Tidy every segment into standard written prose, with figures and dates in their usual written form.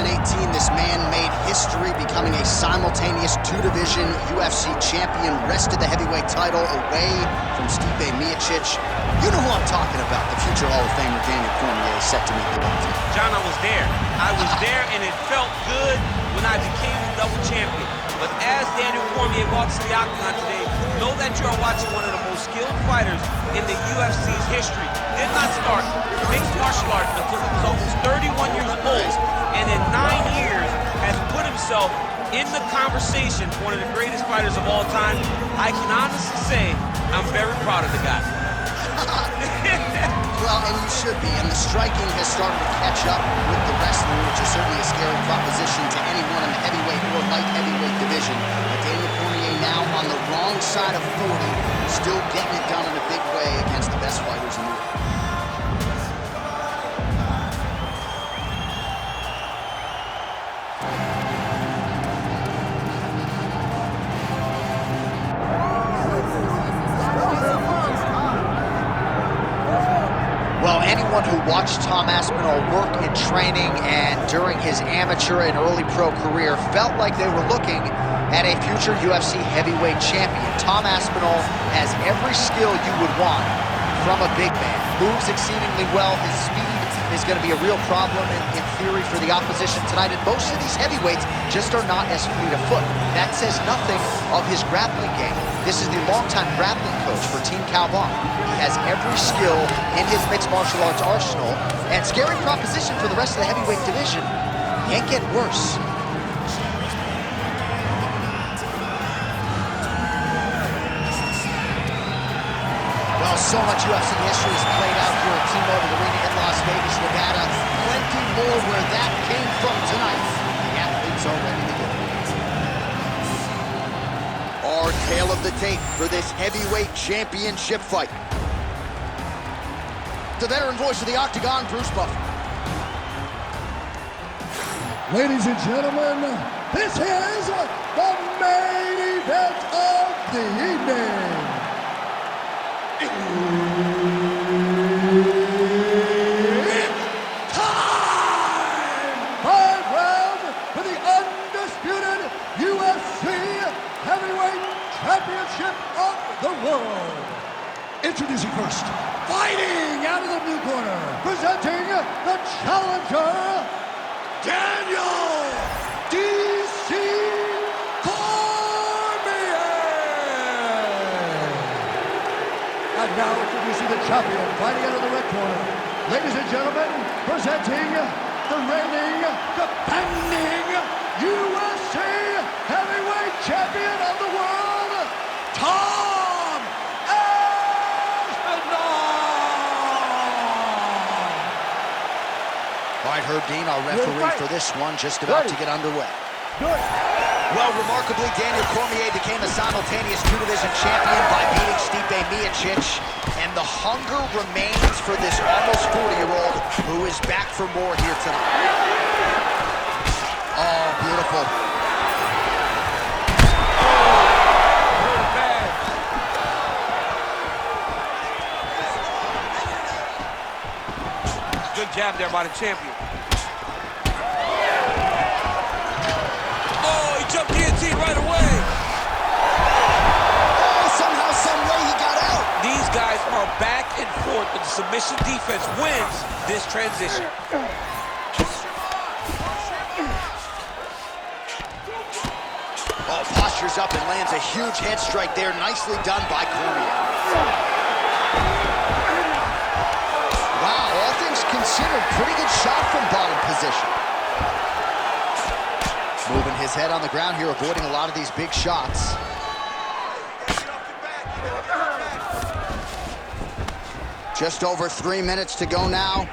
2018, this man made history, becoming a simultaneous two-division UFC champion, wrested the heavyweight title away from Stipe Miocic. You know who I'm talking about, the future Hall of Famer Daniel Cormier is set to meet the belt. John, I was there. I was there, and it felt good when I became the double champion. But as Daniel Cormier walks the octagon today, know that you are watching one of the most skilled fighters in the UFC's history. Did not start mixed martial arts until he was almost 31 years old, and in 9 years has put himself in the conversation for one of the greatest fighters of all time. I can honestly say I'm very proud of the guy. Well, and you should be, and the striking has started to catch up with the wrestling, which is certainly a scary proposition to anyone in the heavyweight or light heavyweight division. But Daniel Cormier now on the wrong side of 40, still getting it done in a big way against the best fighters in the world. Well, anyone who watched Tom Aspinall work in training and during his amateur and early pro career felt like they were looking at a future UFC heavyweight champion. Tom Aspinall has every skill you would want from a big man. Moves exceedingly well. His speed is going to be a real problem in theory for the opposition tonight. And most of these heavyweights just are not as fleet of foot. That says nothing of his grappling game. This is the longtime grappling coach for Team Calvon. He has every skill in his mixed martial arts arsenal, and scary proposition for the rest of the heavyweight division. Can't get worse. Well, so much UFC history is played out here at T-Mobile Arena in Las Vegas, Nevada. Plenty more where that came from tonight. The athletes are ready to go. Our tale of the tape for this heavyweight championship fight. The veteran voice of the Octagon, Bruce Buffer. Ladies and gentlemen, this is the main event of the evening. It's time! 5 rounds for the undisputed UFC Heavyweight Championship of the world. Introducing first, fighting out of the blue corner, presenting the challenger, Daniel D.C. Cormier. And now introducing the champion, fighting out of the red corner. Ladies and gentlemen, presenting the reigning, defending UFC Heavyweight Champion of the world, Tom Aspinall. All right, Herb Dean, our referee for this one, just about to get underway. Good. Well, remarkably, Daniel Cormier became a simultaneous two-division champion by beating Stipe Miocic, and the hunger remains for this almost 40-year-old who is back for more here tonight. Oh, beautiful. Good jab there by the champion. Oh, he jumped guillotine right away. Oh, somehow, some way he got out. These guys are back and forth, but the submission defense wins this transition. Oh, postures up and lands a huge head strike there. Nicely done by Cormier. Wow, all things considered, pretty good shot from bottom position. Moving his head on the ground here, avoiding a lot of these big shots. Just over 3 minutes to go now.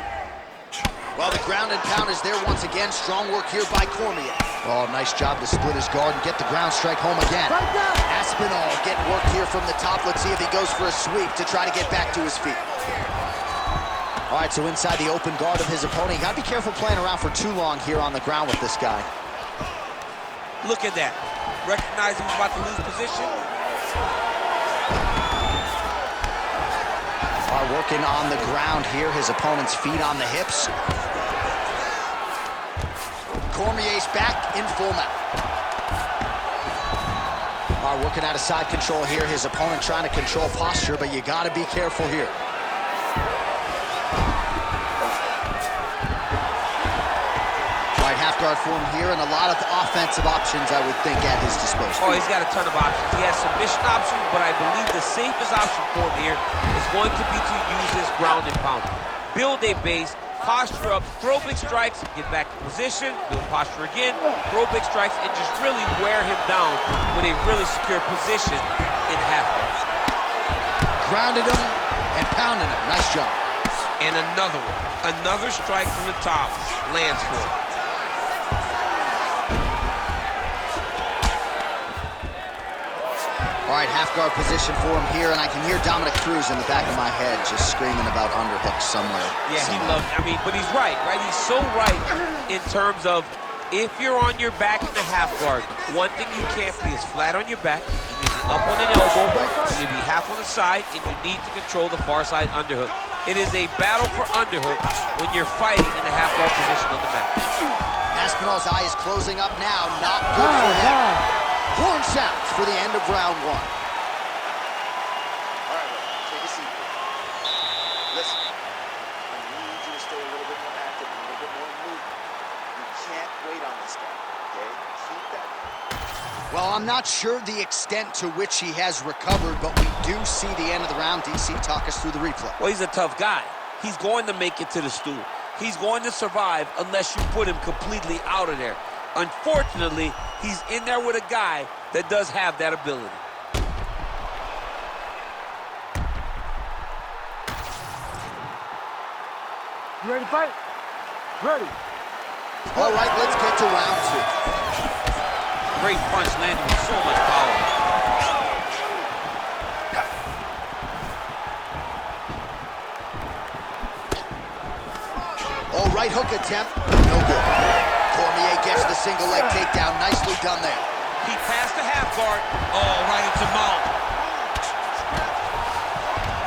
Well, the ground and pound is there once again. Strong work here by Cormier. Oh, nice job to split his guard and get the ground strike home again. Aspinall getting work here from the top. Let's see if he goes for a sweep to try to get back to his feet. All right, so inside the open guard of his opponent. You gotta be careful playing around for too long here on the ground with this guy. Look at that. Recognize he's about to lose position. All right, working on the ground here. His opponent's feet on the hips. Cormier's back in full mount. All right, working out of side control here. His opponent trying to control posture, but you got to be careful here. All right, half guard form here, and a lot of offensive options, I would think, at his disposal. Oh, he's got a ton of options. He has submission options, but I believe the safest option for him here is going to be to use his ground and pound. Build a base, posture up, throw big strikes, get back in position, build posture again, throw big strikes, and just really wear him down with a really secure position in half guard. Grounded him and pounded him. Nice job. And another one. Another strike from the top lands for him. All right, half guard position for him here, and I can hear Dominic Cruz in the back of my head just screaming about underhooks somewhere. Yeah, he loves, I mean, but he's right? He's so right in terms of if you're on your back in the half guard, one thing you can't be is flat on your back. You need to be up on an elbow, you need to be half on the side, and you need to control the far side underhook. It is a battle for underhook when you're fighting in the half guard position on the mat. Aspinall's eye is closing up now. Not good for him. Horn sounds for the end of round one. All right, take a seat. Listen, I need you to stay a little bit more active, a little bit more in movement. You can't wait on this guy, okay? Keep that. Well, I'm not sure the extent to which he has recovered, but we do see the end of the round. DC, talk us through the replay. Well, he's a tough guy. He's going to make it to the stool. He's going to survive unless you put him completely out of there. Unfortunately, he's in there with a guy that does have that ability. You ready to fight? Ready. All right, let's get to round two. Great punch landed with so much power. All right, hook attempt. No good. Cormier gets the single leg takedown. Nicely done there. He passed the half guard. Oh, right into mount.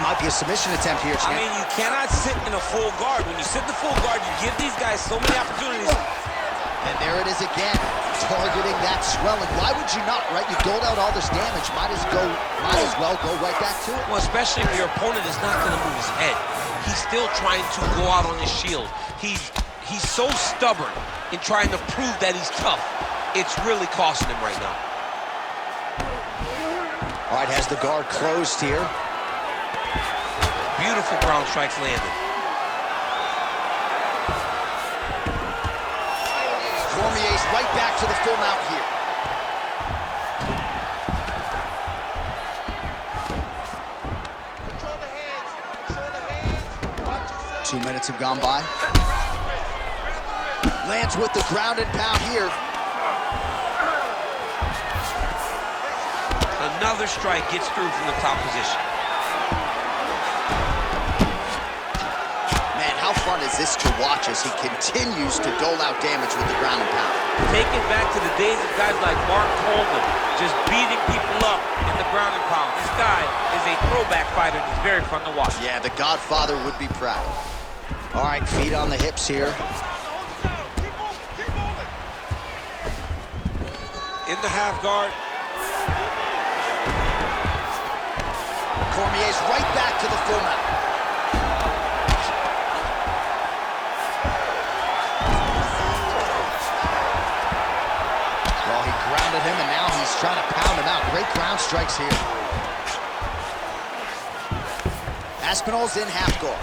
Might be a submission attempt here, champ. I mean, you cannot sit in a full guard. When you sit in the full guard, you give these guys so many opportunities. And there it is again, targeting that swelling. Why would you not, right? You doled out all this damage. Might as well go right back to it. Well, especially if your opponent is not going to move his head. He's still trying to go out on his shield. He's so stubborn in trying to prove that he's tough. It's really costing him right now. All right, has the guard closed here. Beautiful ground strikes landed. Cormier's right back to the full mount here. Control the hands. Control the hands. Watch yourself. 2 minutes have gone by. Lands with the ground and pound here. Another strike gets through from the top position. Man, how fun is this to watch as he continues to dole out damage with the ground and pound? Take it back to the days of guys like Mark Coleman, just beating people up in the ground and pound. This guy is a throwback fighter, and he's very fun to watch. Yeah, the Godfather would be proud. All right, feet on the hips here. In the half guard. Cormier's right back to the full mount. Well, he grounded him, and now he's trying to pound him out. Great ground strikes here. Aspinall's in half guard.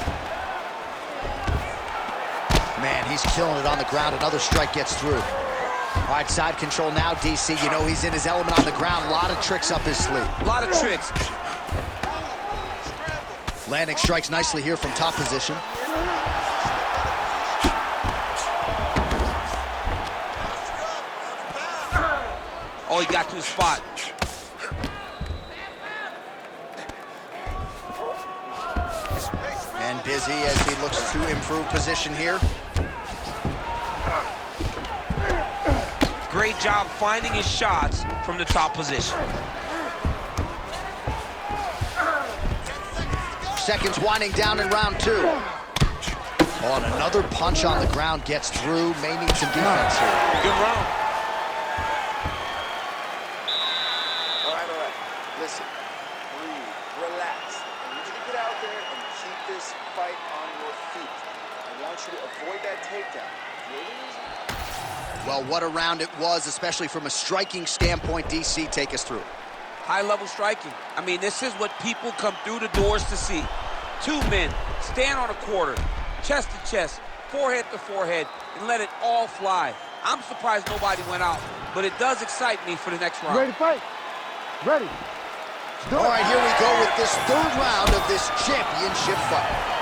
Man, he's killing it on the ground. Another strike gets through. All right, side control now, DC. You know he's in his element on the ground. A lot of tricks up his sleeve. A lot of tricks. Landing strikes nicely here from top position. Oh, he got to his spot. And busy as he looks to improve position here. Great job finding his shots from the top position. Seconds winding down in round two. Oh, and another punch on the ground gets through. May need some defense here. Good round. All right. Listen, breathe, relax. I need you to get out there and keep this fight on your feet. I want you to avoid that takedown. Feel the reason? Well, what a round it was, especially from a striking standpoint. DC, take us through. High-level striking. I mean, this is what people come through the doors to see. Two men stand on a quarter, chest to chest, forehead to forehead, and let it all fly. I'm surprised nobody went out, but it does excite me for the next round. Ready to fight? Ready. All right, here we go with this third round of this championship fight.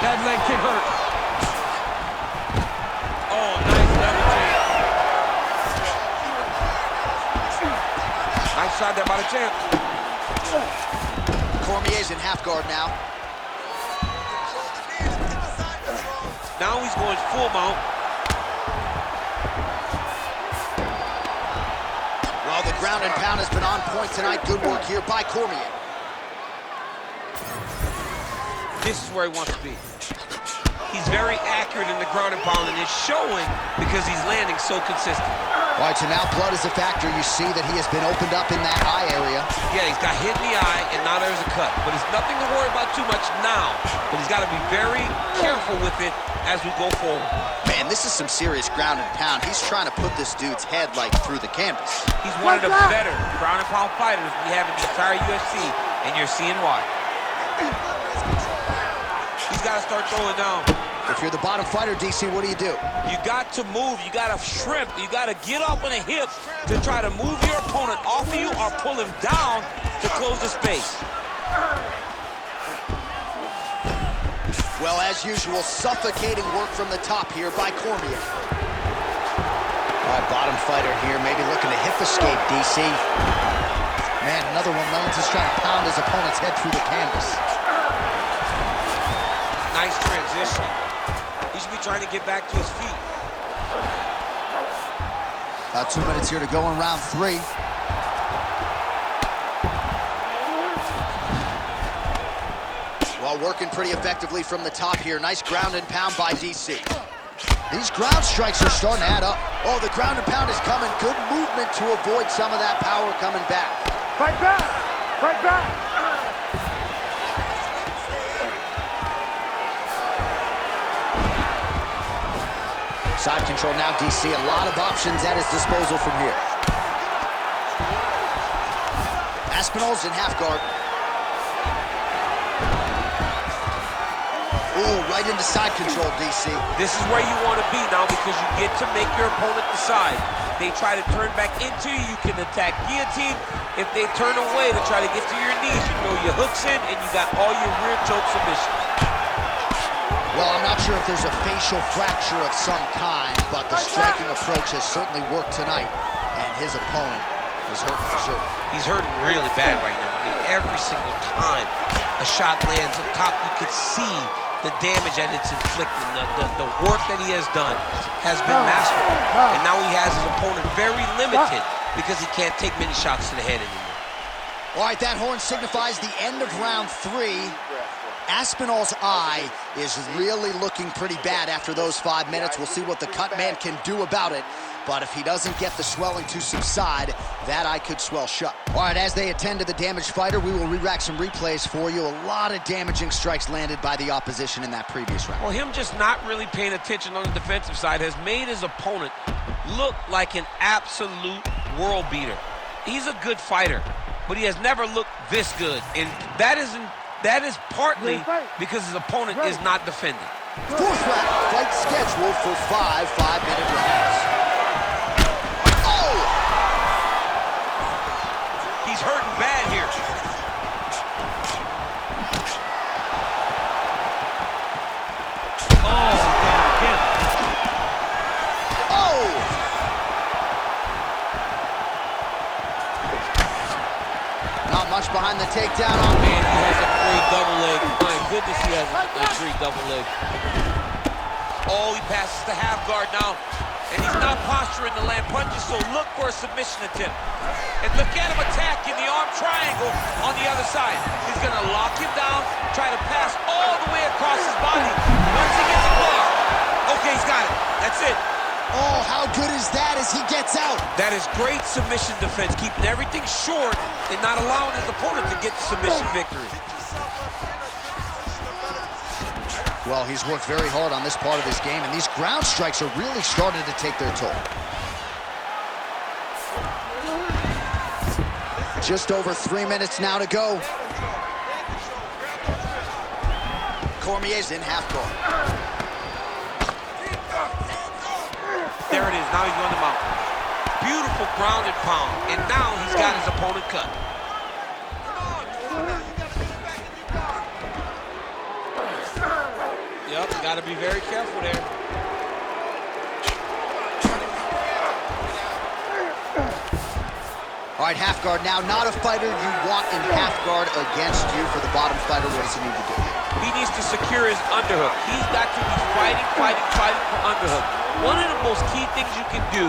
That leg kick hurt. Oh, nice level change. Nice shot there by the champ. Cormier's in half guard now. Now he's going full mount. Well, the ground and pound has been on point tonight. Good work here by Cormier. This is where he wants to be. He's very accurate in the ground and pound, and it's showing because he's landing so consistently. All right, so now blood is a factor. You see that he has been opened up in that eye area. Yeah, he's got hit in the eye, and now there's a cut. But it's nothing to worry about too much now. But he's got to be very careful with it as we go forward. Man, this is some serious ground and pound. He's trying to put this dude's head, like, through the canvas. He's one of the better ground and pound fighters we have in the entire UFC, and you're seeing why. He's got to start throwing down. If you're the bottom fighter, DC, what do? You got to move. You got to shrimp. You got to get up on a hip to try to move your opponent off of you or pull him down to close the space. Well, as usual, suffocating work from the top here by Cormier. All right, bottom fighter here, maybe looking to hip escape, DC. Man, another one. Mullins is trying to pound his opponent's head through the canvas. Nice transition. He should be trying to get back to his feet. About 2 minutes here to go in round 3. Well, working pretty effectively from the top here. Nice ground and pound by DC. These ground strikes are starting to add up. Oh, the ground and pound is coming. Good movement to avoid some of that power coming back. Fight back! Fight back! Side control now, DC. A lot of options at his disposal from here. Aspinall's in half guard. Ooh, right into side control, DC. This is where you want to be now because you get to make your opponent decide. They try to turn back into you, you can attack guillotine. If they turn away to try to get to your knees, you know your hook's in and you got all your rear choke submission. Well, I'm not sure if there's a facial fracture of some kind, but the striking approach has certainly worked tonight, and his opponent is hurting for sure. He's hurting really bad right now. I mean, every single time a shot lands up top, you can see the damage that it's inflicting. The work that he has done has been masterful, and now he has his opponent very limited because he can't take many shots to the head anymore. All right, that horn signifies the end of round 3. Aspinall's eye is really looking pretty bad after those 5 minutes. We'll see what the cut man can do about it. But if he doesn't get the swelling to subside, that eye could swell shut. All right, as they attend to the damaged fighter, we will re-rack some replays for you. A lot of damaging strikes landed by the opposition in that previous round. Well, him just not really paying attention on the defensive side has made his opponent look like an absolute world beater. He's a good fighter, but he has never looked this good. And that is partly because his opponent is not defending. 4th round, fight scheduled for 5 5-minute rounds. Oh! He's hurting bad here. Oh, again. Oh! Not much behind the takedown on Man, he has a great double leg. My goodness, he has a great double leg. Oh, he passes the half guard now. and he's not posturing to land punches, so look for a submission attempt. And look at him attack in the arm triangle on the other side. He's going to lock him down, try to pass all the way across his body. Once he gets a bar, okay, he's got it. That's it. Oh, how good is that as he gets out? That is great submission defense, keeping everything short and not allowing his opponent to get the submission victory. Well, he's worked very hard on this part of his game, and these ground strikes are really starting to take their toll. Just over 3 minutes now to go. Cormier's in half guard. There it is, now he's on the mount. Beautiful ground and pound, and now he's got his opponent cut. Yep, you gotta be very careful there. All right, half guard now, not a fighter you want in half guard against you. For the bottom fighter, what does he need to do? He needs to secure his underhook. He's got to be fighting for underhook. One of the most key things you can do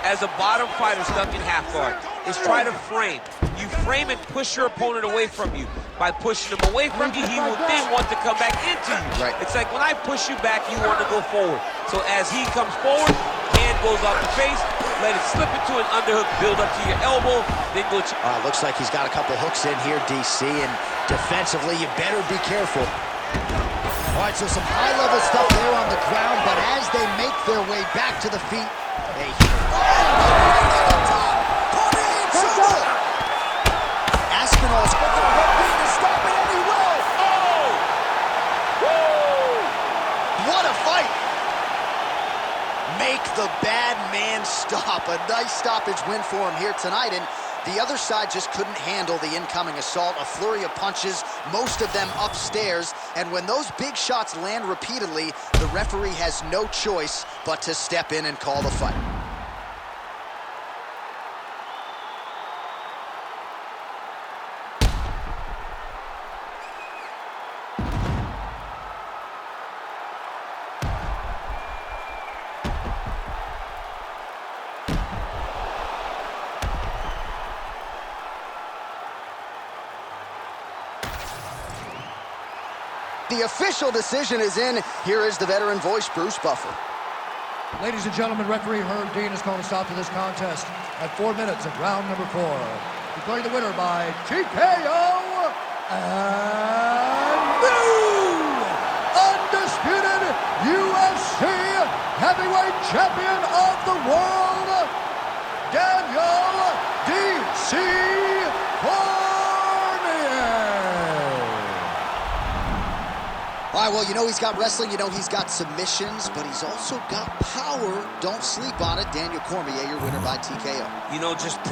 as a bottom fighter stuck in half guard is try to frame. You frame and push your opponent away from you. By pushing him away from you, he will then want to come back into you. Right. It's like when I push you back, you want to go forward. So as he comes forward, hand goes off the face, let it slip into an underhook, build up to your elbow, then go to... Looks like he's got a couple hooks in here, DC, and defensively, you better be careful. All right, so some high-level stuff there on the ground, but as they make their way back to the feet, they... Aspinall's looking to hook in to stop it, and he will! Oh! Woo! What a fight! Make the bad man stop. A nice stoppage win for him here tonight, and the other side just couldn't handle the incoming assault. A flurry of punches, most of them upstairs, and when those big shots land repeatedly, the referee has no choice but to step in and call the fight. The official decision is in. Here is the veteran voice, Bruce Buffer. Ladies and gentlemen, referee Herb Dean has called a stop to this contest at 4 minutes of round number 4. Declaring the winner by TKO and new undisputed UFC heavyweight champion of the world, Daniel D.C. All right, well, you know he's got wrestling, you know he's got submissions, but he's also got power. Don't sleep on it. Daniel Cormier, your winner by TKO. You know, just